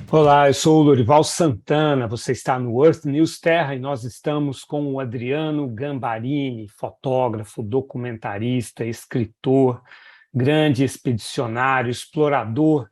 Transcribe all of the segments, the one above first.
Olá, eu sou o Lorival Santana, você está no Earth News Terra e nós estamos com o Adriano Gambarini, fotógrafo, documentarista, escritor, grande expedicionário, explorador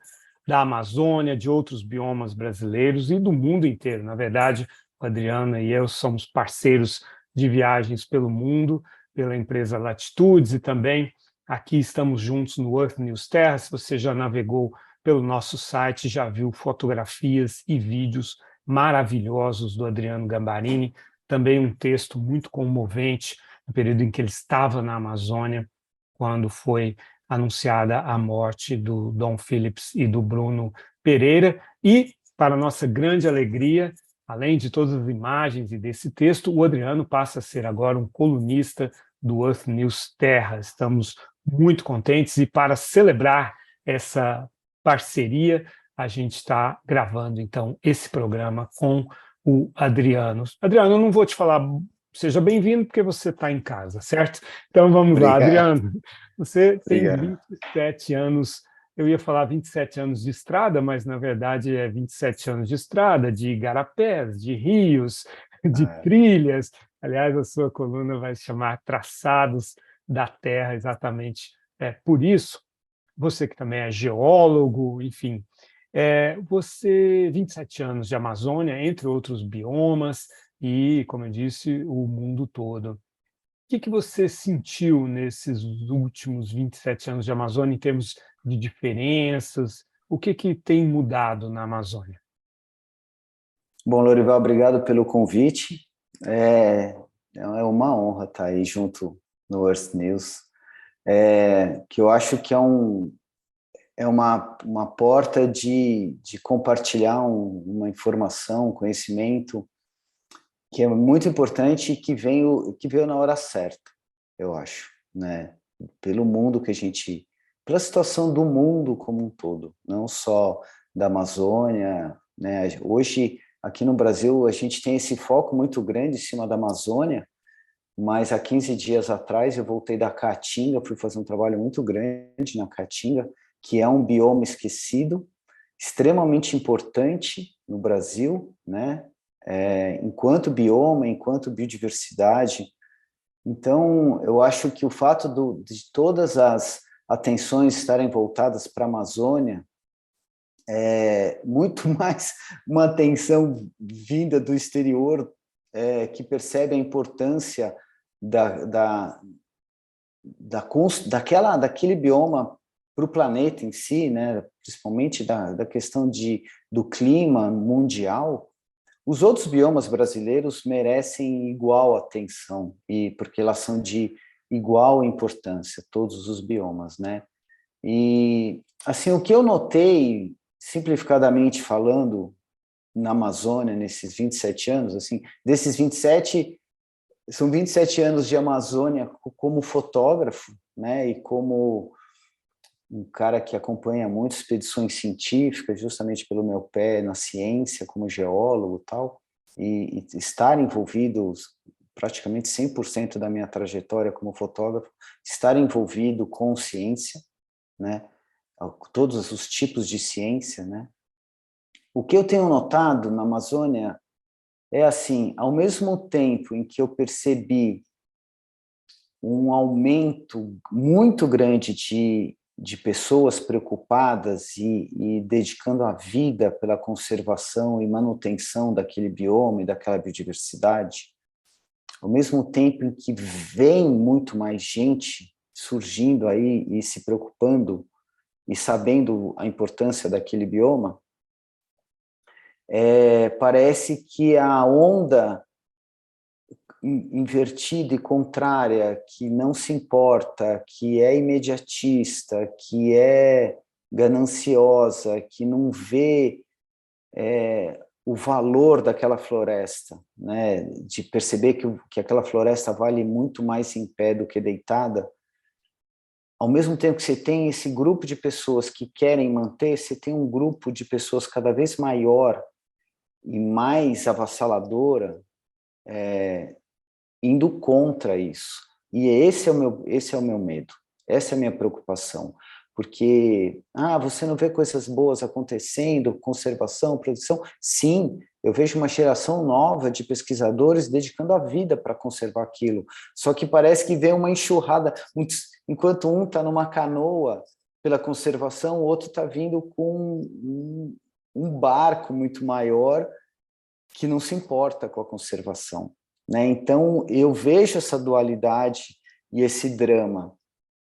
da Amazônia, de outros biomas brasileiros e do mundo inteiro. Na verdade, o Adriano e eu somos parceiros de viagens pelo mundo, pela empresa Latitudes e também aqui estamos juntos no Earth News Terra. Se você já navegou pelo nosso site, já viu fotografias e vídeos maravilhosos do Adriano Gambarini, também um texto muito comovente no período em que ele estava na Amazônia, quando foi anunciada a morte do Dom Phillips e do Bruno Pereira. E, para nossa grande alegria, além de todas as imagens e desse texto, o Adriano passa a ser agora um colunista do Earth News Terra. Estamos muito contentes e, para celebrar essa parceria, a gente está gravando, então, esse programa com o Adriano. Adriano, eu não vou te falar seja bem-vindo, porque você está em casa, certo? Então, vamos lá, Obrigado. Adriano. Você tem Obrigado. 27 anos, eu ia falar 27 anos de estrada, mas, na verdade, é 27 anos de estrada, de igarapés, de rios, de Ah, trilhas. Aliás, a sua coluna vai se chamar Traçados da Terra, exatamente por isso. Você que também é geólogo, enfim, você, 27 anos de Amazônia, entre outros biomas, e, como eu disse, o mundo todo. O que você sentiu nesses últimos 27 anos de Amazônia em termos de diferenças? O que tem mudado na Amazônia? Bom, Lorival, obrigado pelo convite. É uma honra estar aí junto no Earth News, que eu acho que é uma porta de compartilhar uma informação, um conhecimento que é muito importante e que veio na hora certa, eu acho, né? Pelo mundo pela situação do mundo como um todo, não só da Amazônia, né? Hoje, aqui no Brasil, a gente tem esse foco muito grande em cima da Amazônia, mas há 15 dias atrás eu voltei da Caatinga, fui fazer um trabalho muito grande na Caatinga, que é um bioma esquecido, extremamente importante no Brasil, né? Enquanto bioma, enquanto biodiversidade. Então, eu acho que o fato de todas as atenções estarem voltadas para a Amazônia é muito mais uma atenção vinda do exterior, que percebe a importância daquele bioma para o planeta em si, né? Principalmente da questão do clima mundial. Os outros biomas brasileiros merecem igual atenção, porque elas são de igual importância, todos os biomas, né? E, assim, o que eu notei, simplificadamente falando, na Amazônia, nesses 27 anos, assim, desses 27, são 27 anos de Amazônia como fotógrafo, né? E como um cara que acompanha muitas expedições científicas, justamente pelo meu pé na ciência, como geólogo e tal, e estar envolvido praticamente 100% da minha trajetória como fotógrafo, estar envolvido com ciência, né? Todos os tipos de ciência, né? O que eu tenho notado na Amazônia é assim, ao mesmo tempo em que eu percebi um aumento muito grande de pessoas preocupadas e dedicando a vida pela conservação e manutenção daquele bioma e daquela biodiversidade, ao mesmo tempo em que vem muito mais gente surgindo aí e se preocupando e sabendo a importância daquele bioma, parece que a onda invertida e contrária, que não se importa, que é imediatista, que é gananciosa, que não vê o valor daquela floresta, né? De perceber que aquela floresta vale muito mais em pé do que deitada. Ao mesmo tempo que você tem esse grupo de pessoas que querem manter, você tem um grupo de pessoas cada vez maior e mais avassaladora, indo contra isso. E esse é o meu medo, essa é a minha preocupação. porque você não vê coisas boas acontecendo, conservação, produção. Sim, eu vejo uma geração nova de pesquisadores dedicando a vida para conservar aquilo. Só que parece que vem uma enxurrada, enquanto um está numa canoa pela conservação, o outro está vindo com um barco muito maior que não se importa com a conservação, né? Então, eu vejo essa dualidade e esse drama,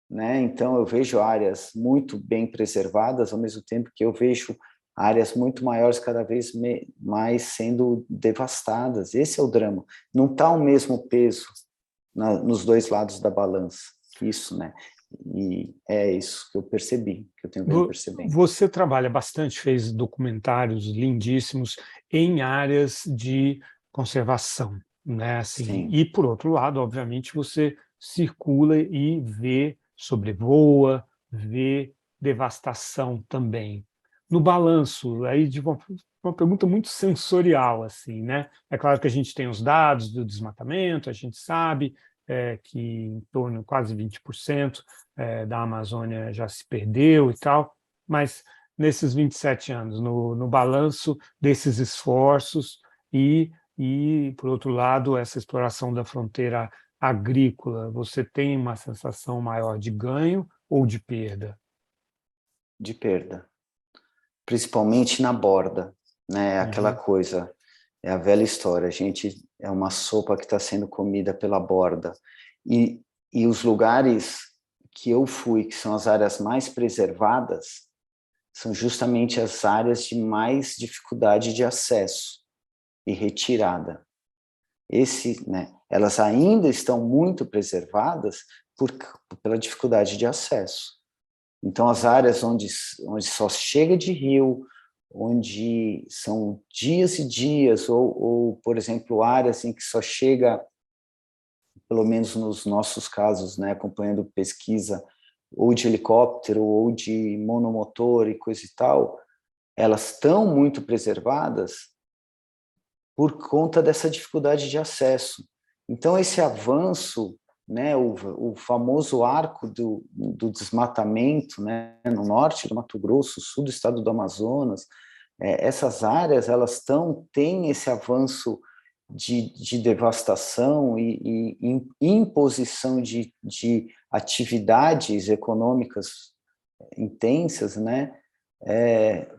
né? Então, eu vejo áreas muito bem preservadas, ao mesmo tempo que eu vejo áreas muito maiores cada vez mais sendo devastadas. Esse é o drama. Não está o mesmo peso nos dois lados da balança. Isso, né? E é isso que eu percebi, que eu tenho vindo percebendo. Você trabalha bastante, fez documentários lindíssimos em áreas de conservação, né? Assim, Sim. e, por outro lado, obviamente, você circula e vê, sobrevoa, vê devastação também. No balanço, aí de uma pergunta muito sensorial, assim, né? É claro que a gente tem os dados do desmatamento, a gente sabe que em torno de quase 20% da Amazônia já se perdeu e tal, mas nesses 27 anos, no balanço desses esforços por outro lado, essa exploração da fronteira agrícola, você tem uma sensação maior de ganho ou de perda? De perda. Principalmente na borda, né? Aquela coisa, é a velha história, a gente é uma sopa que está sendo comida pela borda. E os lugares que eu fui, que são as áreas mais preservadas, são justamente as áreas de mais dificuldade de acesso e retirada. Né, elas ainda estão muito preservadas pela dificuldade de acesso. Então, as áreas onde só chega de rio, onde são dias e dias, ou, por exemplo, áreas em que só chega, pelo menos nos nossos casos, né, acompanhando pesquisa, ou de helicóptero, ou de monomotor e coisa e tal, elas estão muito preservadas por conta dessa dificuldade de acesso. Então, esse avanço, né, o famoso arco do desmatamento, né, no norte do Mato Grosso, sul do estado do Amazonas, essas áreas elas têm esse avanço de devastação e imposição de atividades econômicas intensas, né,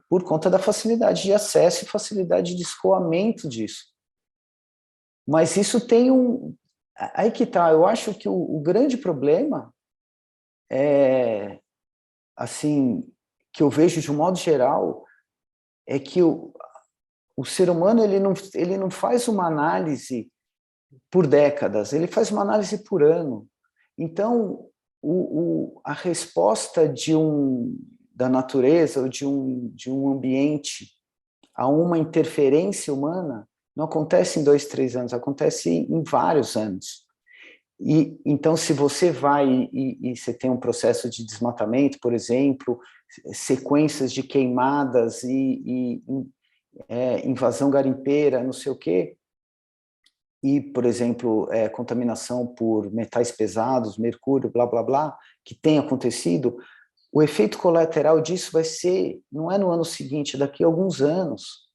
por conta da facilidade de acesso e facilidade de escoamento disso. Mas isso tem aí que tá, eu acho que o grande problema assim, que eu vejo de um modo geral, é que o ser humano ele não faz uma análise por décadas, ele faz uma análise por ano. Então, a resposta da natureza ou de um ambiente a uma interferência humana não acontece em 2, 3 anos, acontece em vários anos. E então, se você vai e você tem um processo de desmatamento, por exemplo, sequências de queimadas e invasão garimpeira, não sei o quê, e, por exemplo, contaminação por metais pesados, mercúrio, blá, blá, blá, que tem acontecido, o efeito colateral disso vai ser, não é no ano seguinte, é daqui a alguns anos.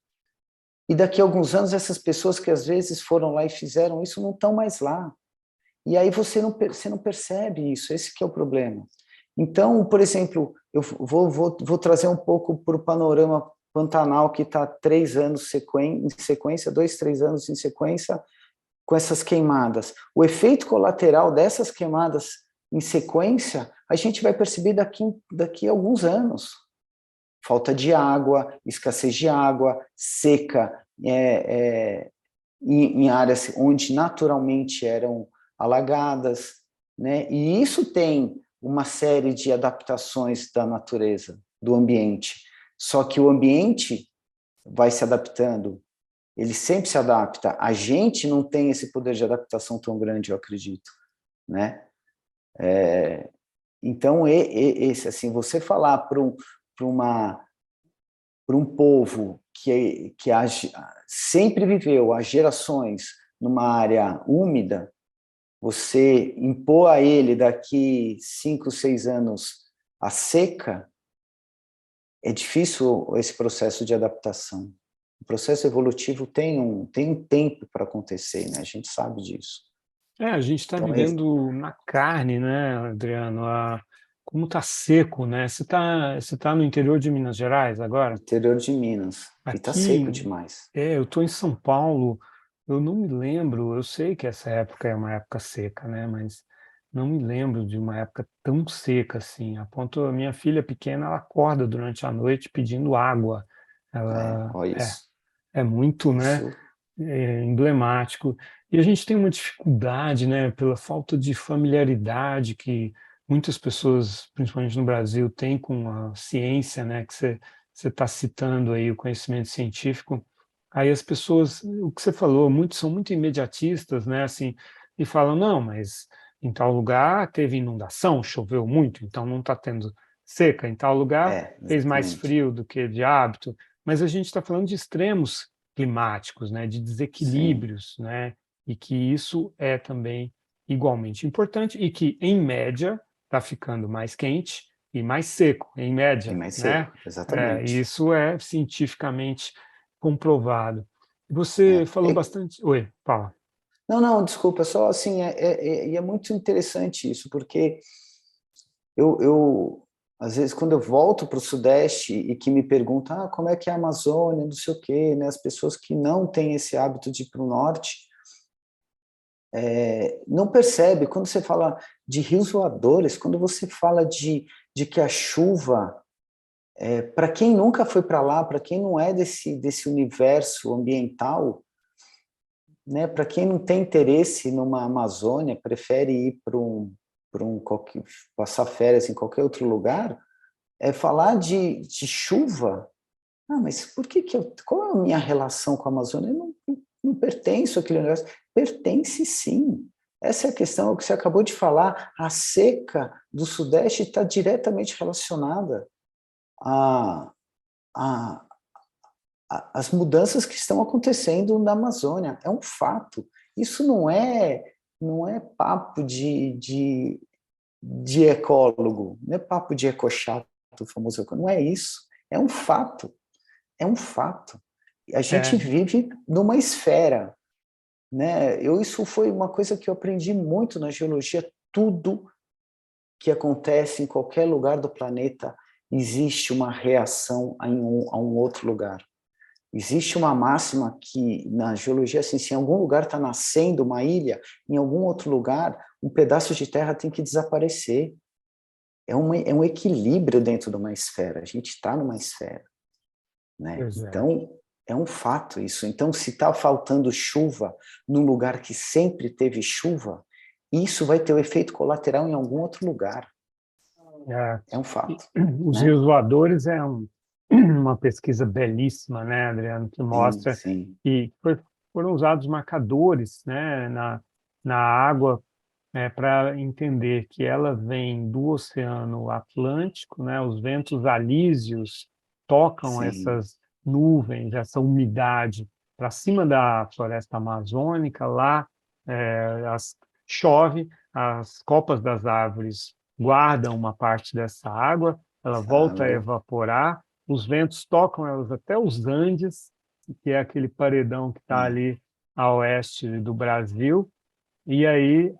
E daqui a alguns anos, essas pessoas que às vezes foram lá e fizeram isso não estão mais lá. E aí você não percebe isso, esse que é o problema. Então, por exemplo, eu vou trazer um pouco para o panorama Pantanal, que está 3 anos em sequência, 2, 3 anos em sequência, com essas queimadas. O efeito colateral dessas queimadas em sequência, a gente vai perceber daqui a alguns anos. Falta de água, escassez de água, seca, em áreas onde naturalmente eram alagadas, né? E isso tem uma série de adaptações da natureza, do ambiente. Só que o ambiente vai se adaptando, ele sempre se adapta. A gente não tem esse poder de adaptação tão grande, eu acredito, né? Então, assim, você falar para um povo que sempre viveu há gerações numa área úmida, você impor a ele daqui 5, 6 anos A seca é difícil esse processo de adaptação. O processo evolutivo tem um tempo para acontecer, né? A gente sabe disso. A gente está Então, vivendo na carne, né, Adriano? Como está seco, né? Você tá no interior de Minas Gerais agora? interior de Minas, e está seco Aqui, demais. eu estou em São Paulo, eu não me lembro, eu sei que essa época é uma época seca, né? Mas não me lembro de uma época tão seca assim. A ponto, a minha filha pequena, ela acorda durante a noite pedindo água. Ela Olha isso. é muito, né, Isso, emblemático. E a gente tem uma dificuldade, né, pela falta de familiaridade que muitas pessoas, principalmente no Brasil, têm com a ciência, né, que você está citando aí, o conhecimento científico. Aí as pessoas, o que você falou, são muito imediatistas, né, assim, e falam, não, mas em tal lugar teve inundação, choveu muito, então não está tendo seca. Em tal lugar fez mais exatamente. frio do que de hábito. Mas a gente está falando de extremos climáticos, né, de Sim, desequilíbrios, né, e que isso é também igualmente importante e que, em média, está ficando mais quente e mais seco, em e média, mais né? seco, exatamente. Isso é cientificamente comprovado. Você É. falou bastante... Oi, fala. Não, não, desculpa, só assim, e é muito interessante isso, porque às vezes, quando eu volto para o Sudeste e que me perguntam, como é que é a Amazônia, não sei o quê, né, as pessoas que não têm esse hábito de ir para o Norte, não percebe, quando você fala de rios voadores, quando você fala de que a chuva, para quem nunca foi para lá, para quem não é desse universo ambiental, né, para quem não tem interesse numa Amazônia, prefere ir passar férias em qualquer outro lugar, falar de chuva. Mas qual é a minha relação com a Amazônia? Eu não pertenço àquele universo. Pertence sim. Essa é a questão, o que você acabou de falar. A seca do Sudeste está diretamente relacionada a, a, as mudanças que estão acontecendo na Amazônia. É um fato. Isso não é papo de ecólogo, não é papo de ecochato, o famoso ecólogo. Não é isso. É um fato. É um fato. A gente É, vive numa esfera, né? Isso foi uma coisa que eu aprendi muito na geologia. Tudo que acontece em qualquer lugar do planeta existe uma reação a um outro lugar. Existe uma máxima que na geologia, assim, se em algum lugar está nascendo uma ilha, em algum outro lugar, um pedaço de terra tem que desaparecer. É um equilíbrio dentro de uma esfera. A gente está numa esfera, né? pois é. Então, é um fato isso. Então, se está faltando chuva num lugar que sempre teve chuva, isso vai ter o efeito colateral em algum outro lugar. É. É um E fato, os né? rios voadores é uma pesquisa belíssima, né, Adriano, que Sim, mostra sim, que foram usados marcadores, né, na água, para entender que ela vem do Oceano Atlântico, né, os ventos alísios tocam sim. essas nuvens, essa umidade para cima da floresta amazônica, lá chove, as copas das árvores guardam uma parte dessa água, ela Essa volta a água. evaporar, os ventos tocam elas até os Andes, que é aquele paredão que está É, ali a oeste do Brasil, e aí,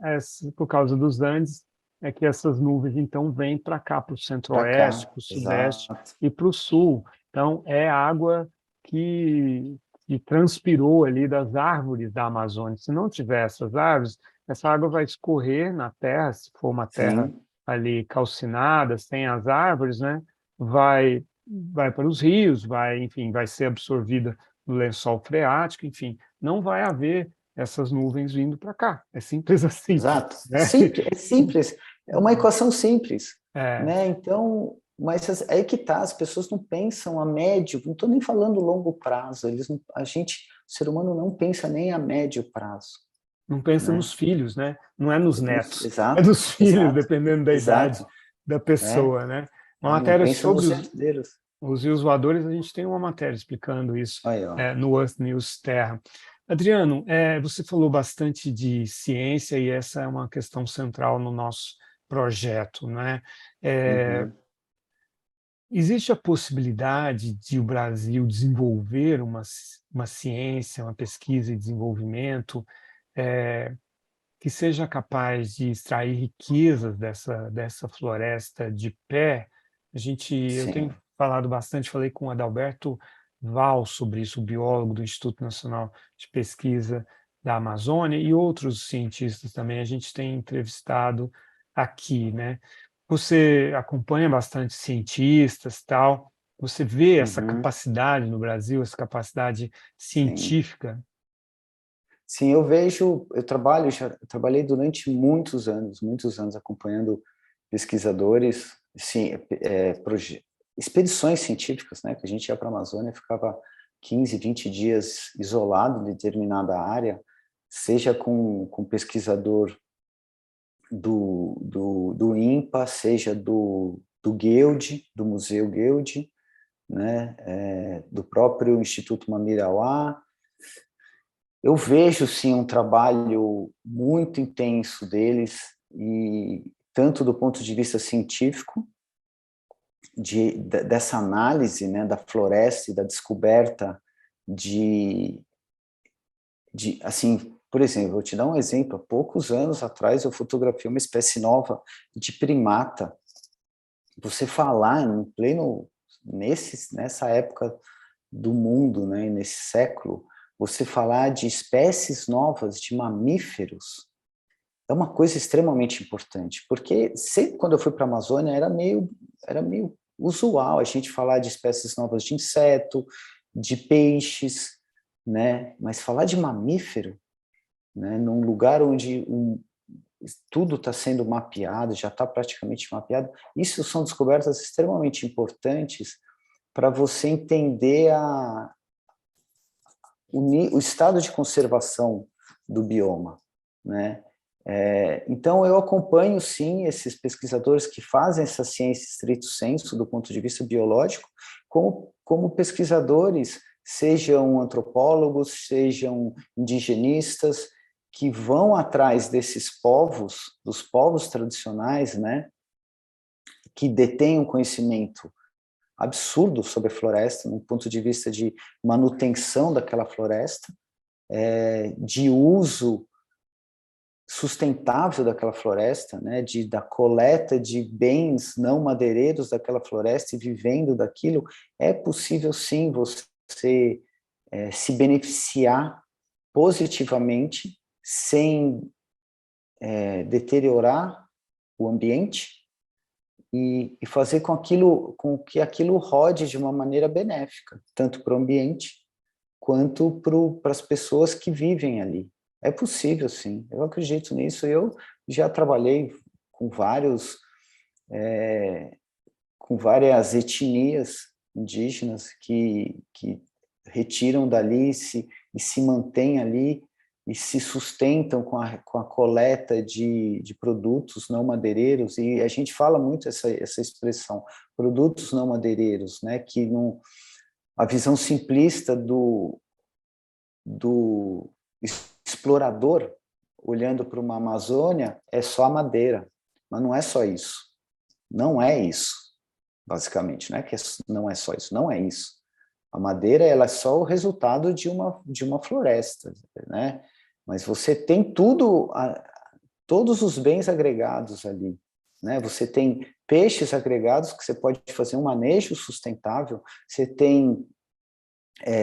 por causa dos Andes, é que essas nuvens então vêm para cá, para o para centro-oeste, cá, para o sudeste exato. e para o sul. Então, é água que transpirou ali das árvores da Amazônia. Se não tiver essas árvores, essa água vai escorrer na terra, se for uma terra Sim, ali calcinada, sem as árvores, né? Vai para os rios, enfim, vai ser absorvida no lençol freático, enfim, não vai haver essas nuvens vindo para cá. É simples assim, exato. né? É simples. É uma equação simples, É, né? Então, mas aí que tá, as pessoas não pensam a médio, não estou nem falando longo prazo, o ser humano não pensa nem a médio prazo, não pensa né? nos filhos, né? Não é nos netos, é Exato, nos filhos, exato, dependendo da idade exato. da É, pessoa, né? Uma não matéria pensa sobre nos herdeiros. os rios voadores, a gente tem uma matéria explicando isso Aí, ó. no Earth News Terra. Adriano, você falou bastante de ciência e essa é uma questão central no nosso projeto, né? Uhum. existe a possibilidade de o Brasil desenvolver uma ciência, uma pesquisa e desenvolvimento que seja capaz de extrair riquezas dessa floresta de pé? Eu tenho Sim. falado bastante, falei com o Adalberto Val sobre isso, o biólogo do Instituto Nacional de Pesquisa da Amazônia, e outros cientistas também a gente tem entrevistado aqui, né? Você acompanha bastante cientistas, tal, você vê essa Uhum. capacidade no Brasil, essa capacidade Sim. científica? Sim, eu trabalhei durante muitos anos acompanhando pesquisadores, sim, expedições científicas, né, que a gente ia para a Amazônia, ficava 15, 20 dias isolado de determinada área, seja com pesquisador do INPA, seja do Guild, do Museu Guild, né, do próprio Instituto Mamirauá. Eu vejo, sim, um trabalho muito intenso deles, e tanto do ponto de vista científico, dessa análise, né, da floresta e da descoberta assim, por exemplo, vou te dar um exemplo. Há poucos anos atrás, eu fotografei uma espécie nova de primata. Você falar em pleno, nessa época do mundo, né, nesse século, você falar de espécies novas de mamíferos é uma coisa extremamente importante, porque sempre quando eu fui para a Amazônia era meio usual a gente falar de espécies novas de inseto, de peixes, né? Mas falar de mamífero, né, num lugar onde tudo está sendo mapeado, já está praticamente mapeado, isso são descobertas extremamente importantes para você entender o estado de conservação do bioma, né? Então, eu acompanho, sim, esses pesquisadores que fazem essa ciência stricto sensu, do ponto de vista biológico, como pesquisadores, sejam antropólogos, sejam indigenistas, que vão atrás desses povos, dos povos tradicionais, né, que detêm um conhecimento absurdo sobre a floresta, no ponto de vista de manutenção daquela floresta, de uso sustentável daquela floresta, né, da coleta de bens não madeireiros daquela floresta e vivendo daquilo. É possível, sim, você se beneficiar positivamente sem deteriorar o ambiente e fazer com que aquilo rode de uma maneira benéfica, tanto para o ambiente quanto para as pessoas que vivem ali. É possível, sim. Eu acredito nisso. Eu já trabalhei com com várias etnias indígenas que retiram dali e se mantêm ali e se sustentam com a coleta de produtos não madeireiros. E a gente fala muito essa expressão, produtos não madeireiros, né? Que não, a visão simplista do explorador olhando para uma Amazônia é só a madeira, mas não é só isso. Não é isso, basicamente, não é que não é só isso, não é isso. A madeira, ela é só o resultado de uma floresta, né? Mas você tem todos os bens agregados ali, né? Você tem peixes agregados que você pode fazer um manejo sustentável, você tem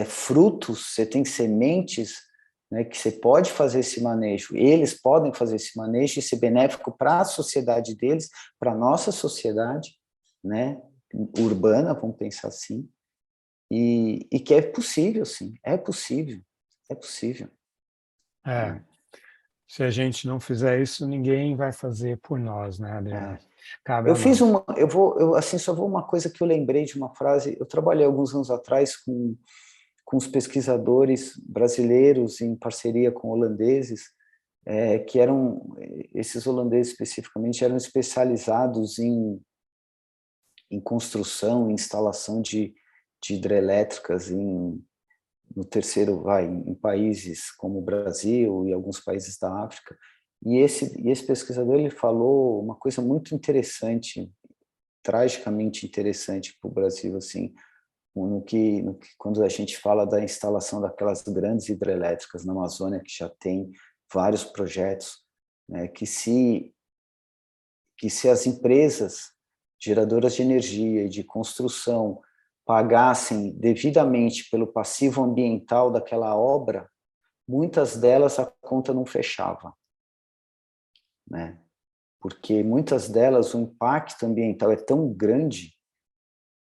frutos, você tem sementes, né, que você pode fazer esse manejo, eles podem fazer esse manejo e ser benéfico para a sociedade deles, para a nossa sociedade, né, urbana, vamos pensar assim, e que é possível, sim, é possível, é possível. É, Né? se a gente não fizer isso, ninguém vai fazer por nós, né, Adriano? É. Cabe Eu a fiz nós. assim, só vou uma coisa que eu lembrei de uma frase, eu trabalhei alguns anos atrás com os pesquisadores brasileiros em parceria com holandeses, que esses holandeses especificamente, eram especializados em construção, em instalação de hidrelétricas no terceiro, em países como o Brasil e alguns países da África. E esse pesquisador, ele falou uma coisa muito interessante, tragicamente interessante para o Brasil, assim, quando a gente fala da instalação daquelas grandes hidrelétricas na Amazônia, que já tem vários projetos, né, que se as empresas geradoras de energia e de construção pagassem devidamente pelo passivo ambiental daquela obra, muitas delas a conta não fechava, né? Porque muitas delas o impacto ambiental é tão grande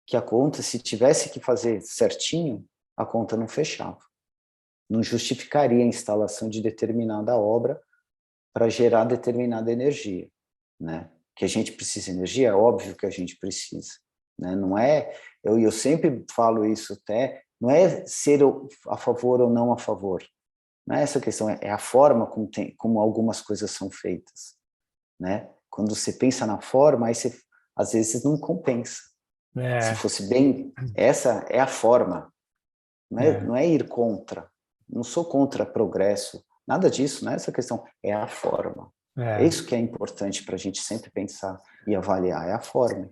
que a conta, se tivesse que fazer certinho, a conta não fechava. Não justificaria a instalação de determinada obra para gerar determinada energia, né? Que a gente precisa de energia, é óbvio que a gente precisa, né? Não é, eu sempre falo isso até, não é ser a favor ou não a favor, não é essa questão, é a forma como algumas coisas são feitas, né? Quando você pensa na forma, aí você, às vezes, não compensa. Se fosse bem, essa é a forma, não é ir contra, não sou contra progresso, nada disso, não é essa questão, é a forma. É isso que é importante para a gente sempre pensar e avaliar, é a forma.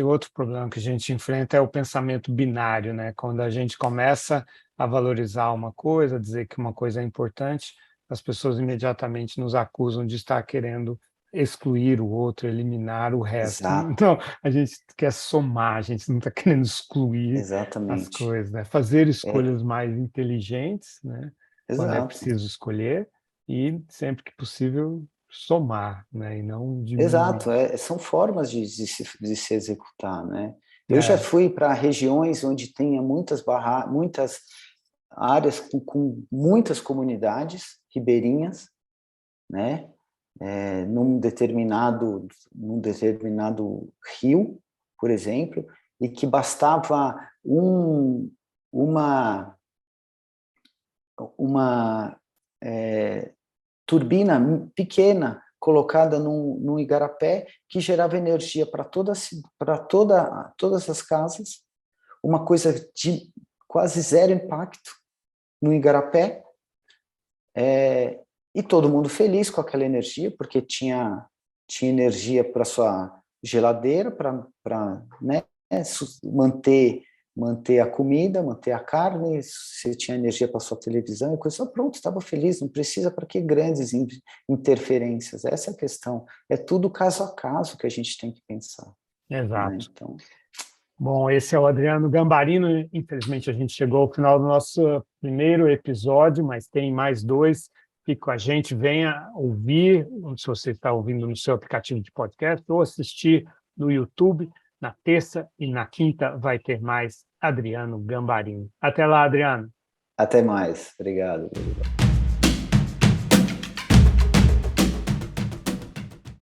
Outro problema que a gente enfrenta é o pensamento binário, né? Quando a gente começa a valorizar uma coisa, dizer que uma coisa é importante, as pessoas imediatamente nos acusam de estar querendo excluir o outro, eliminar o resto. Exato. Então, a gente quer somar, a gente não está querendo excluir as coisas, né? Fazer escolhas mais inteligentes, né? Quando é preciso escolher, e sempre que possível somar, né? E não diminuir. Exato, são formas de se executar, né? Eu já fui para regiões onde tinha muitas áreas com muitas comunidades ribeirinhas, né? Num determinado rio, por exemplo, e que bastava uma turbina pequena colocada num igarapé que gerava energia para todas as casas, uma coisa de quase zero impacto no igarapé, e todo mundo feliz com aquela energia, porque tinha energia para sua geladeira, para né, manter a comida, manter a carne, se tinha energia para sua televisão e coisa, pronto, estava feliz, não precisa para que grandes interferências, essa é a questão, é tudo caso a caso que a gente tem que pensar. Exato. Né? Então... Bom, esse é o Adriano Gambarino, infelizmente a gente chegou ao final do nosso primeiro episódio, mas tem mais 2, fique com a gente, venha ouvir, se você está ouvindo no seu aplicativo de podcast, ou assistir no YouTube. Na terça e na quinta vai ter mais Adriano Gambarino. Até lá, Adriano. Até mais. Obrigado.